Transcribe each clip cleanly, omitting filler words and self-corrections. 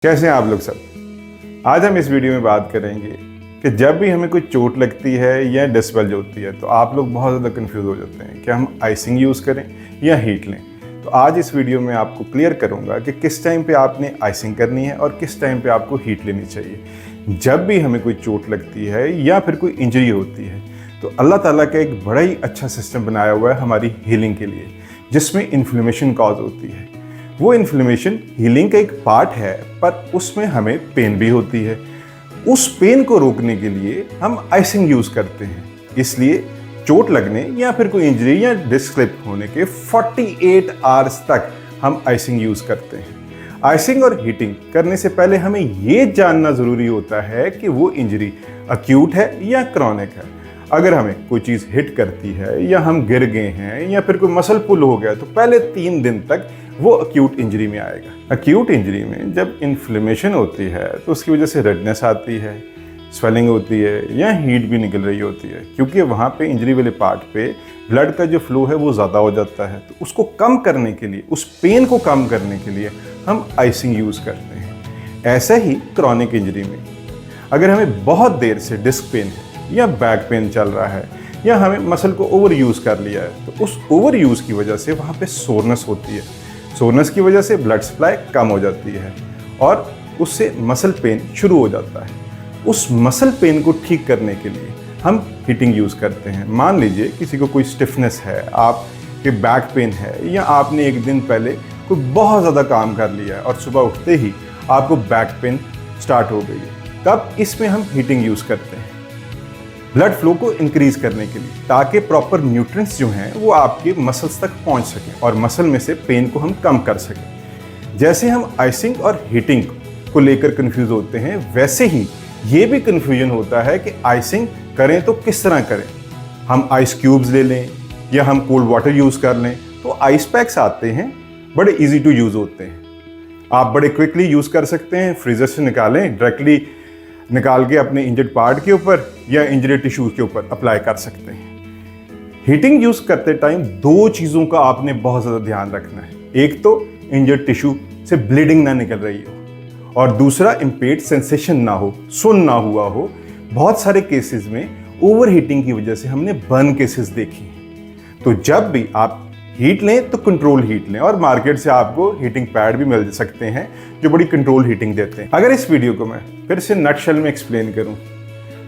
कैसे हैं आप लोग सब। आज हम इस वीडियो में बात करेंगे कि जब भी हमें कोई चोट लगती है या डिस्क बल्ज होती है तो आप लोग बहुत ज़्यादा कंफ्यूज हो जाते हैं कि हम आइसिंग यूज़ करें या हीट लें। तो आज इस वीडियो में आपको क्लियर करूंगा कि किस टाइम पे आपने आइसिंग करनी है और किस टाइम पे आपको हीट लेनी चाहिए। जब भी हमें कोई चोट लगती है या फिर कोई इंजरी होती है तो अल्लाह ताला का एक बड़ा ही अच्छा सिस्टम बनाया हुआ है हमारी हीलिंग के लिए, जिसमें इन्फ्लेमेशन कॉज होती है। वो इन्फ्लेमेशन हीलिंग का एक पार्ट है, पर उसमें हमें पेन भी होती है। उस पेन को रोकने के लिए हम आइसिंग यूज़ करते हैं। इसलिए चोट लगने या फिर कोई इंजरी या डिस्क स्लिप होने के 48 आवर्स तक हम आइसिंग यूज़ करते हैं। आइसिंग और हीटिंग करने से पहले हमें ये जानना ज़रूरी होता है कि वो इंजरी अक्यूट है या क्रॉनिक है। अगर हमें कोई चीज़ हिट करती है या हम गिर गए हैं या फिर कोई मसल पुल हो गया तो पहले 3 दिन तक वो अक्यूट इंजरी में आएगा। अक्यूट इंजरी में जब इन्फ्लेमेशन होती है तो उसकी वजह से रेडनेस आती है, स्वेलिंग होती है या हीट भी निकल रही होती है, क्योंकि वहाँ पे इंजरी वाले पार्ट पे ब्लड का जो फ्लो है वो ज़्यादा हो जाता है। तो उसको कम करने के लिए, उस पेन को कम करने के लिए हम आइसिंग यूज़ करते हैं। ऐसा ही क्रॉनिक इंजरी में अगर हमें बहुत देर से डिस्क पेन है या बैक पेन चल रहा है या हमें मसल को ओवर यूज़ कर लिया है तो उस ओवर यूज़ की वजह से वहाँ पे सोरनेस होती है। सोरनेस की वजह से ब्लड सप्लाई कम हो जाती है और उससे मसल पेन शुरू हो जाता है। उस मसल पेन को ठीक करने के लिए हम हीटिंग यूज़ करते हैं। मान लीजिए किसी को कोई स्टिफनेस है, आपके बैक पेन है या आपने एक दिन पहले कोई बहुत ज़्यादा काम कर लिया है और सुबह उठते ही आपको बैक पेन स्टार्ट हो गई है, तब इसमें हम हीटिंग यूज़ करते हैं ब्लड फ्लो को इंक्रीज करने के लिए, ताकि प्रॉपर न्यूट्रिएंट्स जो हैं वो आपके मसल्स तक पहुंच सकें और मसल में से पेन को हम कम कर सकें। जैसे हम आइसिंग और हीटिंग को लेकर कंफ्यूज होते हैं, वैसे ही ये भी कंफ्यूजन होता है कि आइसिंग करें तो किस तरह करें। हम आइस क्यूब्स ले लें या हम कोल्ड वाटर यूज़ कर लें। तो आइस पैक्स आते हैं, बड़े ईजी टू यूज़ होते हैं, आप बड़े क्विकली यूज़ कर सकते हैं। फ्रीजर से निकालें, डायरेक्टली निकाल के अपने इंजर्ड पार्ट के ऊपर या इंजर्ड टिश्यूज के ऊपर अप्लाई कर सकते हैं। हीटिंग यूज़ करते टाइम 2 चीज़ों का आपने बहुत ज़्यादा ध्यान रखना है। एक तो इंजर्ड टिश्यू से ब्लीडिंग ना निकल रही हो और दूसरा इम्पेयर्ड सेंसेशन ना हो, सुन ना हुआ हो। बहुत सारे केसेस में ओवर हीटिंग की वजह से हमने बर्न केसेस देखे हैं। तो जब भी आप हीट लें तो कंट्रोल हीट लें, और मार्केट से आपको हीटिंग पैड भी मिल सकते हैं जो बड़ी कंट्रोल हीटिंग देते हैं। अगर इस वीडियो को मैं फिर से नटशेल में एक्सप्लेन करूं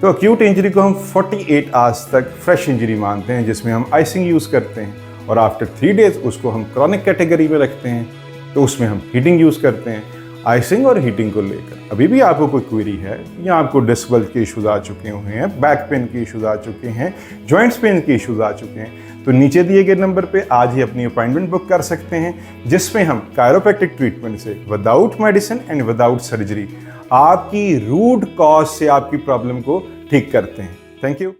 तो अक्यूट इंजरी को हम 48 आवर्स तक फ्रेश इंजरी मानते हैं, जिसमें हम आइसिंग यूज़ करते हैं, और आफ्टर 3 डेज उसको हम क्रॉनिक कैटेगरी में रखते हैं, तो उसमें हम हीटिंग यूज़ करते हैं। आइसिंग और हीटिंग को लेकर अभी भी आपको कोई क्वेरी है या आपको डिस्क बल्ज के इशूज़ आ चुके हुए हैं, बैक पेन के इशूज़ आ चुके हैं, जॉइंट्स पेन के इशूज़ आ चुके हैं, तो नीचे दिए गए नंबर पे आज ही अपनी अपॉइंटमेंट बुक कर सकते हैं, जिसमें हम कायरोप्रैक्टिक ट्रीटमेंट से without medicine and without surgery आपकी रूट कॉज से आपकी प्रॉब्लम को ठीक करते हैं। Thank you.